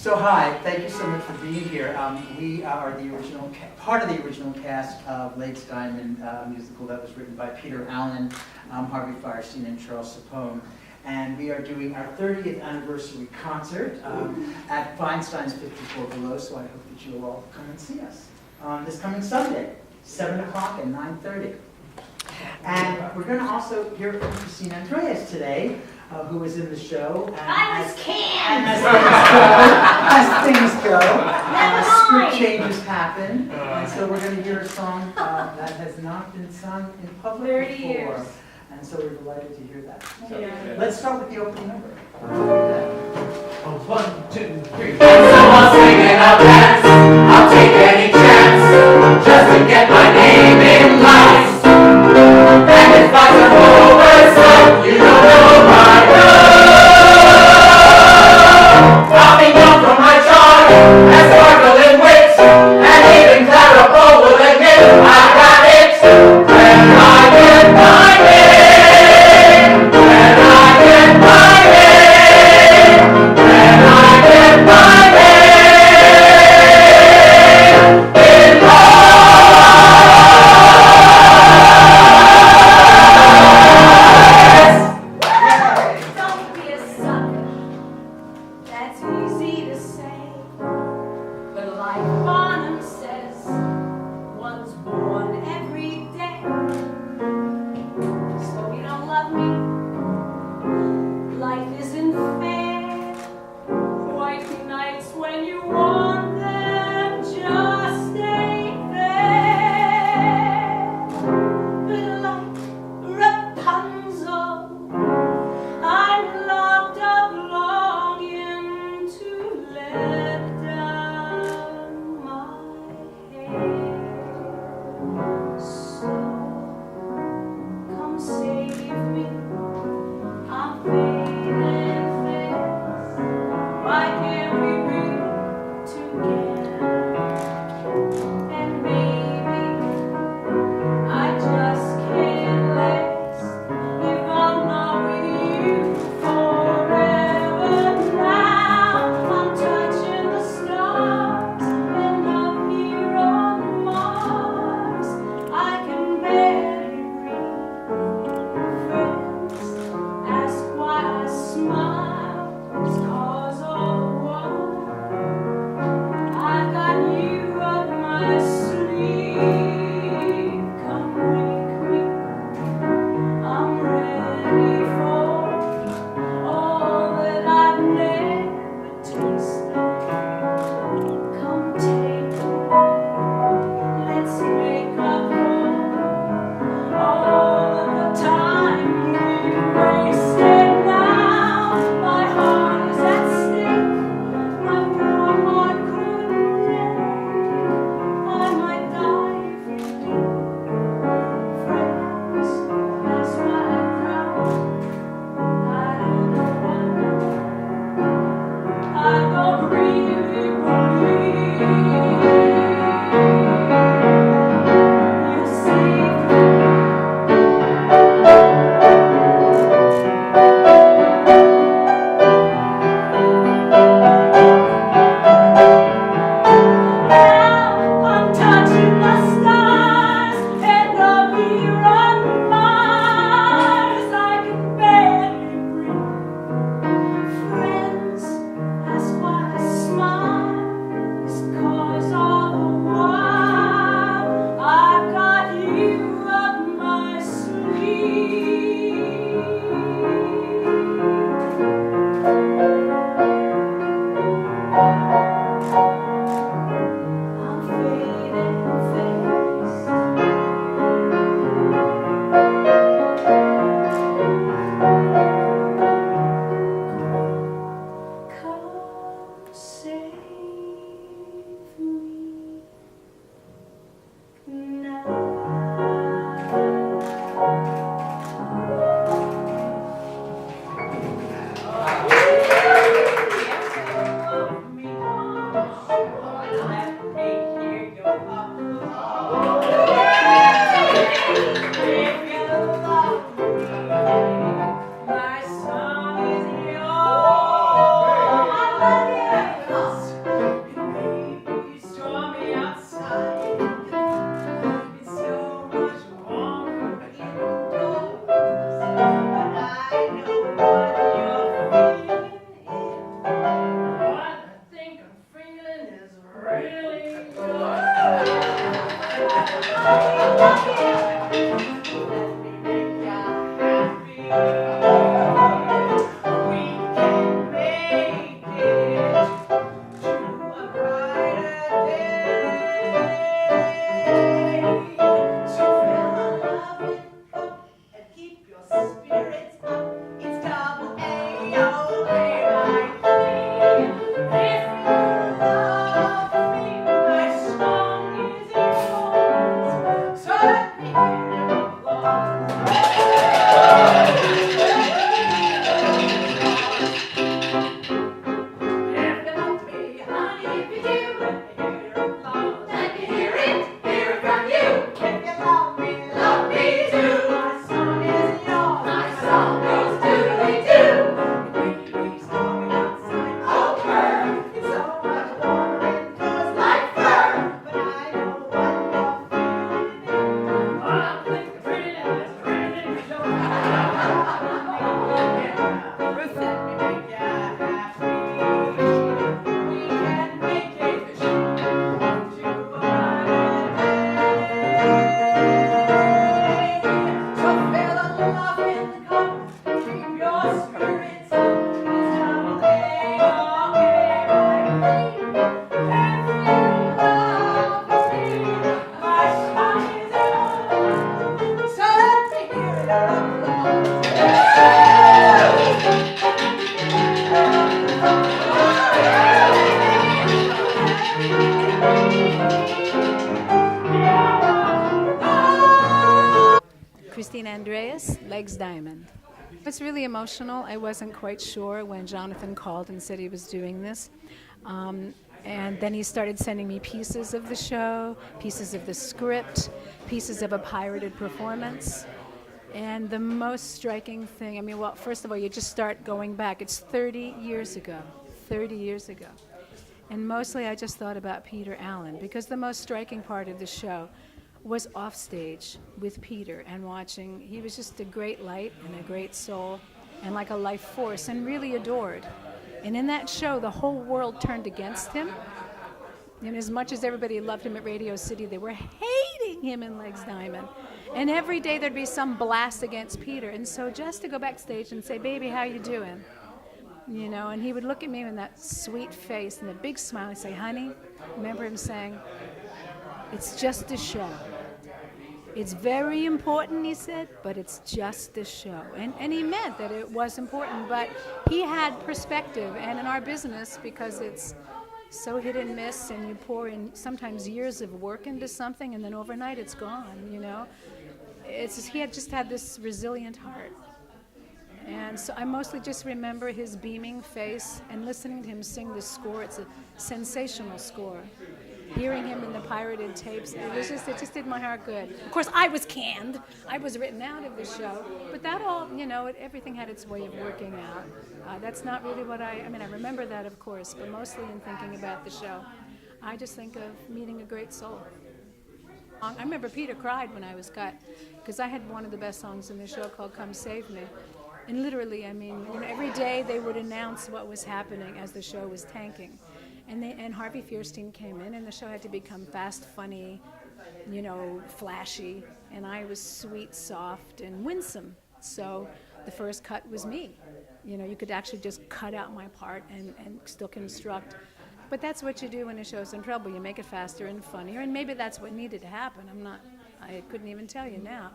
So hi, thank you so much for being here. We are the original, part of the original cast of Lake's Diamond musical that was written by Peter Allen, Harvey Fierstein, and Charles Sapone. And we are doing our 30th anniversary concert at Feinstein's 54 Below, so I hope that you will all come and see us this coming Sunday, 7 o'clock and 9:30. And we're going to also hear from Christine Andreas today, who was in the show. And I was canned! As things go, script changes happen. And so we're going to hear a song that has not been sung in public 30 before. years. And so we're delighted to hear that. So Yeah. let's start with the opening number. Oh, 1, 2, 3. So I'll sing and I'll dance, I'll take any chance, just to get my name in lights. And if I turn over some, you don't know my love. I'll be known for my charm, and sparkling wit, and even Clara Bow will admit I got it. When I get my name, when I get my name, when I get my name in Don't be a sucker, that's easy to say. But like Bonham says, one's born every day. So you don't love me, life isn't fair. White nights when you want them just ain't there. But like Rapunzel, I'm locked up longing to let down my hair. So come save me, I'm fading fast. Why can't we be together? And maybe I just can't last if I'm not with you forever now. I'm touching the stars and up here on Mars. I can barely breathe. Friends ask why I smile. It's 'cause of what I've got you up my sleeve. Come wake me, I'm ready for all that I've never tasted. Come take me, let's make up for all of the time we wasted. Now my heart is at stake, my poor heart couldn't take. I might die if you do. Friends, that's why I'm proud. I don't know why. I don't really believe you saved me. Now I'm touching the stars and up here on Mars. I can barely breathe. Friends, that's why I smile. Yes, Legs Diamond. It's really emotional. I wasn't quite sure when Jonathan called and said he was doing this. And then he started sending me pieces of the show, pieces of the script, pieces of a pirated performance. And the most striking thing, I mean, well, first of all, you just start going back. It's 30 years ago, 30 years ago. And mostly I just thought about Peter Allen, because the most striking part of the show was offstage with Peter and watching. He was just a great light and a great soul and like a life force and really adored. And in that show, the whole world turned against him. And as much as everybody loved him at Radio City, they were hating him in Legs Diamond. And every day there'd be some blast against Peter. And so just to go backstage and say, baby, how you doing? You know, and he would look at me with that sweet face and a big smile and say, honey, remember him saying, it's just a show. It's very important, he said, but it's just a show. And he meant that it was important, but he had perspective. And in our business, because it's so hit and miss, and you pour in sometimes years of work into something, and then overnight it's gone, you know. He had just had this resilient heart. And so I mostly just remember his beaming face and listening to him sing the score. It's a sensational score. Hearing him in the pirated tapes, it just did my heart good. Of course, I was canned. I was written out of the show. But that all, you know, everything had its way of working out. That's not really what I mean, I remember that, of course, but mostly in thinking about the show, I just think of meeting a great soul. I remember Peter cried when I was cut, because I had one of the best songs in the show called Come Save Me. And literally, I mean, you know, every day they would announce what was happening as the show was tanking. And Harvey Fierstein came in, and the show had to become fast, funny, you know, flashy. And I was sweet, soft, and winsome. So the first cut was me. You know, you could actually just cut out my part and still construct. But that's what you do when a show's in trouble. You make it faster and funnier, and maybe that's what needed to happen. I couldn't even tell you now.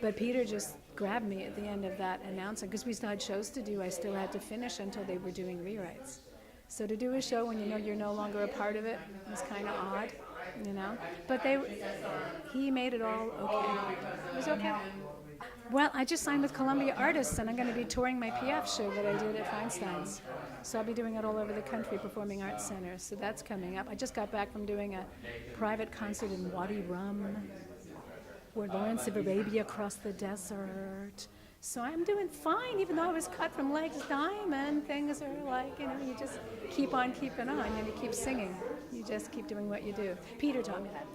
But Peter just grabbed me at the end of that announcement, because we still had shows to do. I still had to finish until they were doing rewrites. So to do a show when you know you're no longer a part of it was kind of odd, you know. But he made it all okay. It was okay. Well, I just signed with Columbia Artists, and I'm going to be touring my PF show that I did at Feinstein's. So I'll be doing it all over the country, performing arts centers. So that's coming up. I just got back from doing a private concert in Wadi Rum, where Lawrence of Arabia crossed the desert. So I'm doing fine, even though I was cut from Legs Diamond. Things are like, you know, you just keep on keeping on, and you keep singing. You just keep doing what you do. Peter taught me that.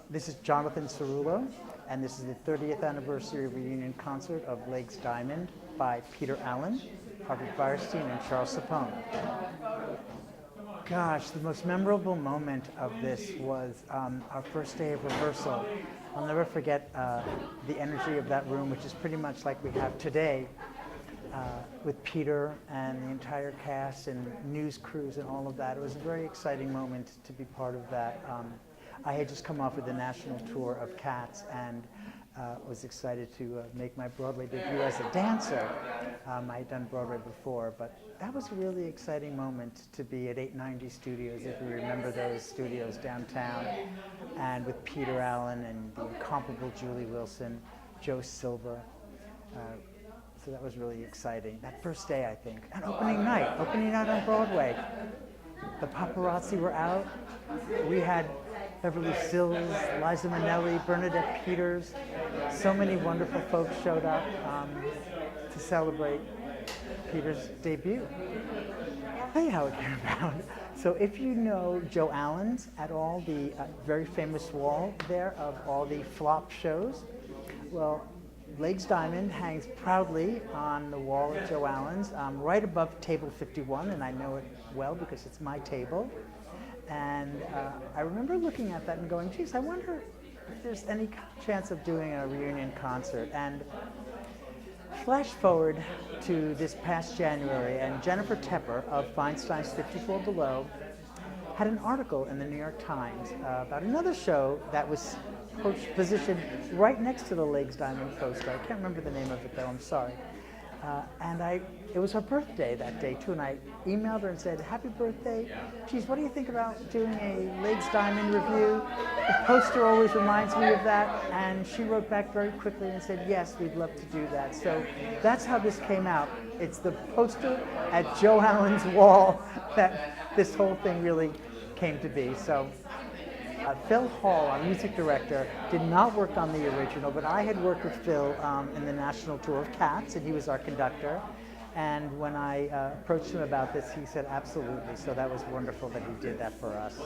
This is Jonathan Cerullo, and this is the 30th anniversary reunion concert of Legs Diamond by Peter Allen, Harvey Fierstein, and Charles Sapone. Gosh, the most memorable moment of this was our first day of rehearsal. I'll never forget the energy of that room, which is pretty much like we have today, with Peter and the entire cast and news crews and all of that. It was a very exciting moment to be part of that. I had just come off with the national tour of Cats, and was excited to make my Broadway debut as a dancer. I had done Broadway before, but that was a really exciting moment to be at 890 Studios, if you remember those studios downtown, and with Peter Allen and the incomparable Julie Wilson, Joe Silva. So that was really exciting. That first day, I think, and opening night on Broadway. The paparazzi were out. We had Beverly Sills, Liza Minnelli, Bernadette Peters. So many wonderful folks showed up to celebrate Peter's debut. I'll tell you how it came about. So if you know Joe Allen's at all, the very famous wall there of all the flop shows, well, Legs Diamond hangs proudly on the wall at Joe Allen's, right above table 51, and I know it well because it's my table. And I remember looking at that and going, geez, I wonder if there's any chance of doing a reunion concert. And flash forward to this past January, and Jennifer Tepper of Feinstein's 54 Below had an article in the New York Times about another show that was positioned right next to the Legs Diamond poster. I can't remember the name of it, though, I'm sorry. It was her birthday that day too, and I emailed her and said, "Happy birthday. Geez, what do you think about doing a Legs Diamond review? The poster always reminds me of that." And she wrote back very quickly and said, "Yes, we'd love to do that." So that's how this came out. It's the poster at Joe Allen's wall that this whole thing really came to be. So Phil Hall, our music director, did not work on the original, but I had worked with Phil in the national tour of Cats, and he was our conductor. And when I approached him about this, he said absolutely. So that was wonderful that he did that for us.